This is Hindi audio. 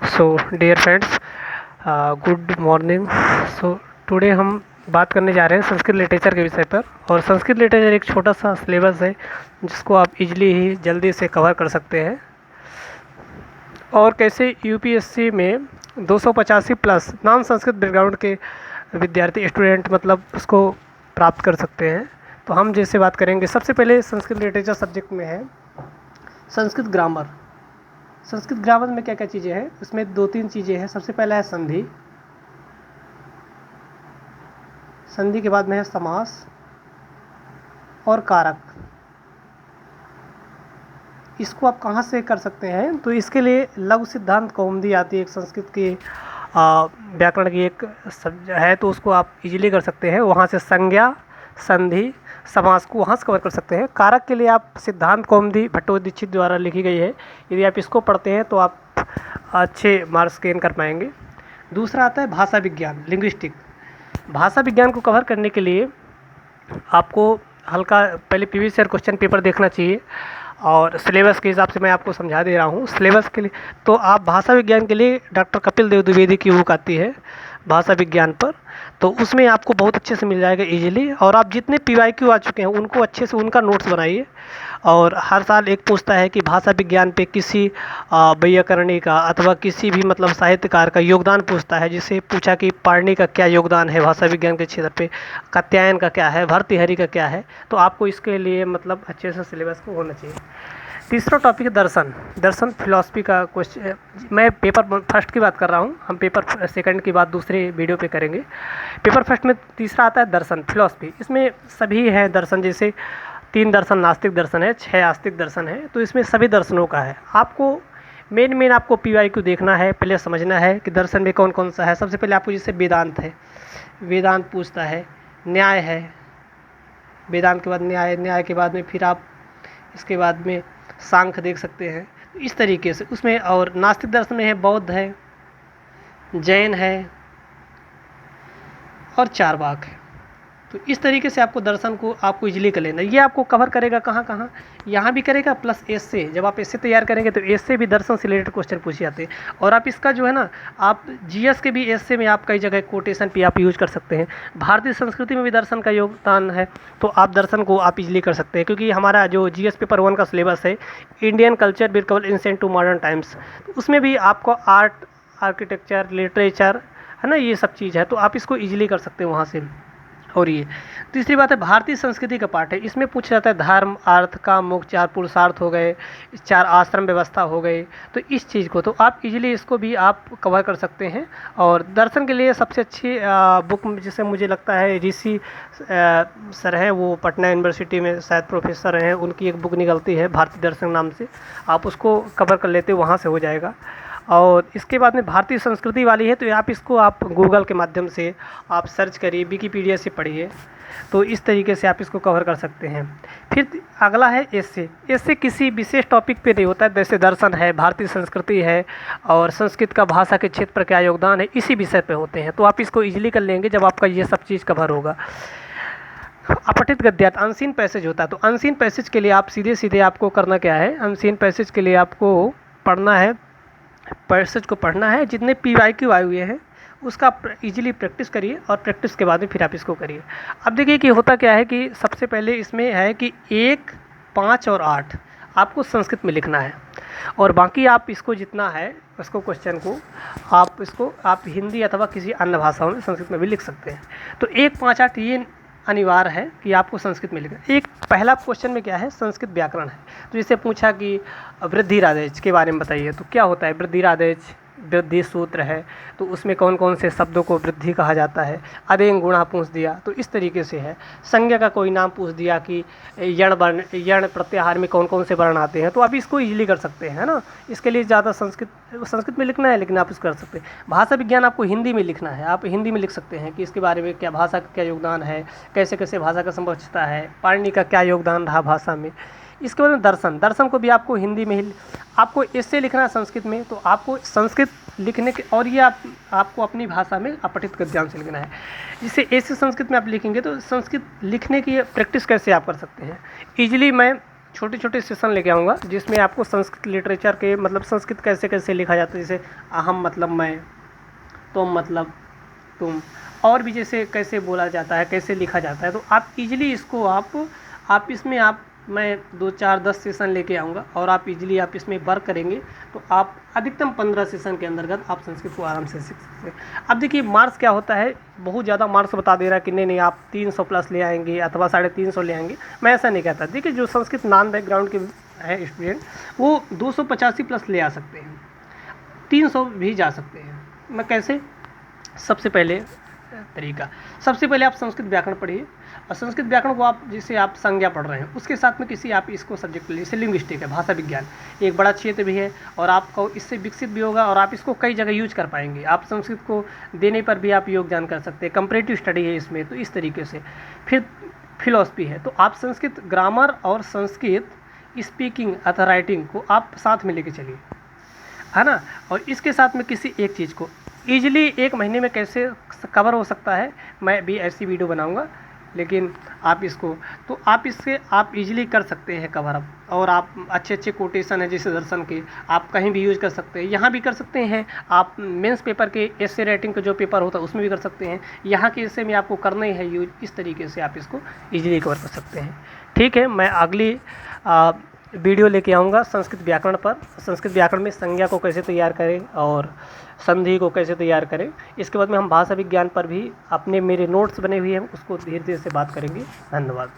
सो dear friends, good morning. So today हम बात करने जा रहे हैं संस्कृत लिटरेचर के विषय पर। और संस्कृत लिटरेचर एक छोटा सा सिलेबस है जिसको आप इजीली ही जल्दी से कवर कर सकते हैं। और कैसे यूपीएससी में 285 प्लस नॉन संस्कृत बैकग्राउंड के विद्यार्थी स्टूडेंट मतलब उसको प्राप्त कर सकते हैं। तो हम जैसे बात करेंगे, सबसे पहले संस्कृत लिटरेचर सब्जेक्ट में है संस्कृत ग्रामर। संस्कृत ग्रामर में क्या क्या चीज़ें हैं, इसमें दो तीन चीज़ें हैं। सबसे पहला है संधि, संधि के बाद में है समास और कारक। इसको आप कहाँ से कर सकते हैं, तो इसके लिए लघु सिद्धांत कौमुदी आती है, एक संस्कृत की व्याकरण की एक है, तो उसको आप इजीली कर सकते हैं। वहाँ से संज्ञा, संधि, समास को वहाँ से कवर कर सकते हैं। कारक के लिए आप सिद्धांत कौमुदी भट्टो दीक्षित द्वारा लिखी गई है, यदि आप इसको पढ़ते हैं तो आप अच्छे मार्क्स गेन कर पाएंगे। दूसरा आता है भाषा विज्ञान, लिंग्विस्टिक। भाषा विज्ञान को कवर करने के लिए आपको हल्का पहले प्रीवियस ईयर क्वेश्चन पेपर देखना चाहिए, और सिलेबस के हिसाब से मैं आपको समझा दे रहा हूँ। सिलेबस के लिए तो आप भाषा विज्ञान के लिए डॉक्टर कपिल देव द्विवेदी की बुक आती है भाषा विज्ञान पर, तो उसमें आपको बहुत अच्छे से मिल जाएगा इजीली। और आप जितने पीवाईक्यू आ चुके हैं उनको अच्छे से उनका नोट्स बनाइए। और हर साल एक पूछता है कि भाषा विज्ञान पे किसी वैयाकरणी का अथवा किसी भी मतलब साहित्यकार का योगदान पूछता है। जिसे पूछा कि पाणिनि का क्या योगदान है भाषा विज्ञान के क्षेत्र पे, कात्यायन का क्या है, भर्तृहरि का क्या है, तो आपको इसके लिए मतलब अच्छे से सिलेबस को होना चाहिए। तीसरा टॉपिक है दर्शन। दर्शन फिलॉसफी का क्वेश्चन, मैं पेपर फर्स्ट की बात कर रहा हूँ, हम पेपर सेकंड की बात दूसरे वीडियो पे करेंगे। पेपर फर्स्ट में तीसरा आता है दर्शन फिलॉसफी। इसमें सभी है दर्शन, जैसे 3 दर्शन नास्तिक दर्शन है, 6 आस्तिक दर्शन है, तो इसमें सभी दर्शनों का है। आपको मेन आपको पीवाईक्यू देखना है, पहले समझना है कि दर्शन में कौन कौन सा है। सबसे पहले आपको जैसे वेदांत है, वेदांत पूछता है, न्याय है, वेदांत के बाद न्याय, न्याय के बाद में फिर आप इसके बाद में सांख्य देख सकते हैं। तो इस तरीके से उसमें, और नास्तिक दर्शन में है बौद्ध है, जैन है और चारवाक है। तो इस तरीके से आपको दर्शन को आपको इजीली कर लेना। ये आपको कवर करेगा कहाँ कहाँ, यहाँ भी करेगा प्लस एस्से। जब आप एस्से तैयार करेंगे तो एस्से भी दर्शन से रिलेटेड क्वेश्चन पूछे जाते हैं। और आप इसका जो है ना, आप जीएस के भी एस्से में आप कई जगह कोटेशन पे आप यूज कर सकते हैं। भारतीय संस्कृति में भी दर्शन का योगदान है, तो आप दर्शन को आप इजीली कर सकते हैं। क्योंकि हमारा जो जीएस पेपर 1 का सिलेबस है इंडियन कल्चर बिल्कुल इंसेंट टू मॉडर्न टाइम्स, तो उसमें भी आपको आर्ट, आर्किटेक्चर, लिटरेचर है ना, ये सब चीज़ है, तो आप इसको ईजिली कर सकते हैं वहाँ से। और ये तीसरी बात है भारतीय संस्कृति का पार्ट है। इसमें पूछा जाता है धर्म, अर्थ, काम, मोक्ष, 4 पुरुषार्थ हो गए, 4 आश्रम व्यवस्था हो गए, तो इस चीज़ को तो आप इजीली इसको भी आप कवर कर सकते हैं। और दर्शन के लिए सबसे अच्छी बुक जिसे मुझे लगता है ऋषि सर हैं, वो पटना यूनिवर्सिटी में शायद प्रोफेसर हैं, उनकी एक बुक निकलती है भारतीय दर्शन नाम से, आप उसको कवर कर लेते, वहाँ से हो जाएगा। और इसके बाद में भारतीय संस्कृति वाली है, तो आप इसको आप गूगल के माध्यम से आप सर्च करिए, विकिपीडिया से पढ़िए, तो इस तरीके से आप इसको कवर कर सकते हैं। फिर अगला है एस्से। एस्से किसी विशेष टॉपिक पे नहीं होता है, जैसे दर्शन है, भारतीय संस्कृति है और संस्कृत का भाषा के क्षेत्र पर क्या योगदान है, इसी विषय पे होते हैं। तो आप इसको इजीली कर लेंगे जब आपका ये सब चीज़ कवर होगा। अपठित गद्यार्थ, अनसीन पैसेज होता है, तो अनसीन पैसेज के लिए आप सीधे सीधे आपको करना क्या है, अनसीन पैसेज के लिए आपको पढ़ना है, पैसेज को पढ़ना है, जितने पीवाईक्यू आए हुए हैं उसका इजीली प्रैक्टिस करिए, और प्रैक्टिस के बाद में फिर आप इसको करिए। अब देखिए कि होता क्या है कि सबसे पहले इसमें है कि 1, 5 और 8 आपको संस्कृत में लिखना है, और बाकी आप इसको जितना है उसको क्वेश्चन को आप हिंदी अथवा किसी अन्य भाषाओं में संस्कृत में भी लिख सकते हैं। तो 1, 5, 8 ये अनिवार्य है कि आपको संस्कृत में लिखना। एक पहला क्वेश्चन में क्या है, संस्कृत व्याकरण है। तो जैसे पूछा कि वृद्धिरादेश के बारे में बताइए, तो क्या होता है वृद्धिरादेश, वृद्धि सूत्र है, तो उसमें कौन कौन से शब्दों को वृद्धि कहा जाता है। अदेंग गुणा पूछ दिया, तो इस तरीके से है। संज्ञा का कोई नाम पूछ दिया कि यण वर्ण, यण प्रत्याहार में कौन कौन से वर्ण आते हैं, तो आप इसको इजीली कर सकते हैं, है ना। इसके लिए ज़्यादा संस्कृत में लिखना है, लेकिन आप इसको कर सकते हैं। भाषा विज्ञान आपको हिंदी में लिखना है, आप हिंदी में लिख सकते हैं कि इसके बारे में क्या, भाषा का क्या योगदान है, कैसे कैसे भाषा का संरचना है, पाणिनि का क्या योगदान रहा भाषा में। इसके बाद में दर्शन, दर्शन को भी आपको हिंदी में ही, आपको इससे लिखना है संस्कृत में, तो आपको संस्कृत लिखने के, और ये आपको अपनी भाषा में अपठित गद्यांश से लिखना है। जिससे ऐसे संस्कृत में आप लिखेंगे तो संस्कृत लिखने की प्रैक्टिस कैसे आप कर सकते हैं। ईजिली मैं छोटे छोटे सेशन लेके आऊँगा जिसमें आपको संस्कृत लिटरेचर के मतलब संस्कृत कैसे कैसे लिखा जाता है, जैसे अहम मतलब मैं, तुम मतलब तुम, और भी जैसे कैसे बोला जाता है, कैसे लिखा जाता है। तो आप इजीली इसको आप इसमें मैं 2 4 10 सेशन लेके आऊँगा और आप इजीली आप इसमें वर्क करेंगे तो आप अधिकतम 15 सेशन के अंतर्गत आप संस्कृत को आराम से सीख सकते हैं। अब देखिए मार्क्स क्या होता है, बहुत ज़्यादा मार्क्स बता दे रहा है कि नहीं आप 300 प्लस ले आएंगे अथवा 350 ले आएंगे, मैं ऐसा नहीं कहता। देखिए जो संस्कृत नॉन बैकग्राउंड के है स्टूडेंट वो 285 प्लस ले आ सकते हैं, 300 भी जा सकते हैं। मैं कैसे, सबसे पहले तरीका, सबसे पहले आप संस्कृत व्याकरण पढ़िए और संस्कृत व्याकरण को आप जैसे आप संज्ञा पढ़ रहे हैं उसके साथ में किसी आप इसको सब्जेक्ट ले, जैसे लिंग्विस्टिक है, भाषा विज्ञान एक बड़ा क्षेत्र भी है और आपको इससे विकसित भी होगा और आप इसको कई जगह यूज कर पाएंगे। आप संस्कृत को देने पर भी आप योगदान कर सकते हैं, कंपैरेटिव स्टडी है इसमें, तो इस तरीके से। फिर फिलॉसफी है, तो आप संस्कृत ग्रामर और संस्कृत स्पीकिंग अथवा राइटिंग को आप साथ में लेके चलिए, है ना। और इसके साथ में किसी एक चीज़ को ईजिली 1 महीने में कैसे कवर हो सकता है, मैं भी ऐसी वीडियो बनाऊंगा, लेकिन आप इसको तो आप इससे आप इजीली कर सकते हैं कवर अप। और आप अच्छे अच्छे कोटेशन है जैसे दर्शन के आप कहीं भी यूज़ कर सकते हैं, यहाँ भी कर सकते हैं। आप मेंस पेपर के एसे राइटिंग का जो पेपर होता है उसमें भी कर सकते हैं, यहाँ के एसे में आपको करना ही है यूज। इस तरीके से आप इसको इजीली कवर कर सकते हैं। ठीक है, मैं अगली वीडियो लेके आऊँगा संस्कृत व्याकरण पर, संस्कृत व्याकरण में संज्ञा को कैसे तैयार करें और संधि को कैसे तैयार करें। इसके बाद में हम भाषा विज्ञान पर भी अपने मेरे नोट्स बने हुए हैं उसको धीरे धीरे से बात करेंगे। धन्यवाद।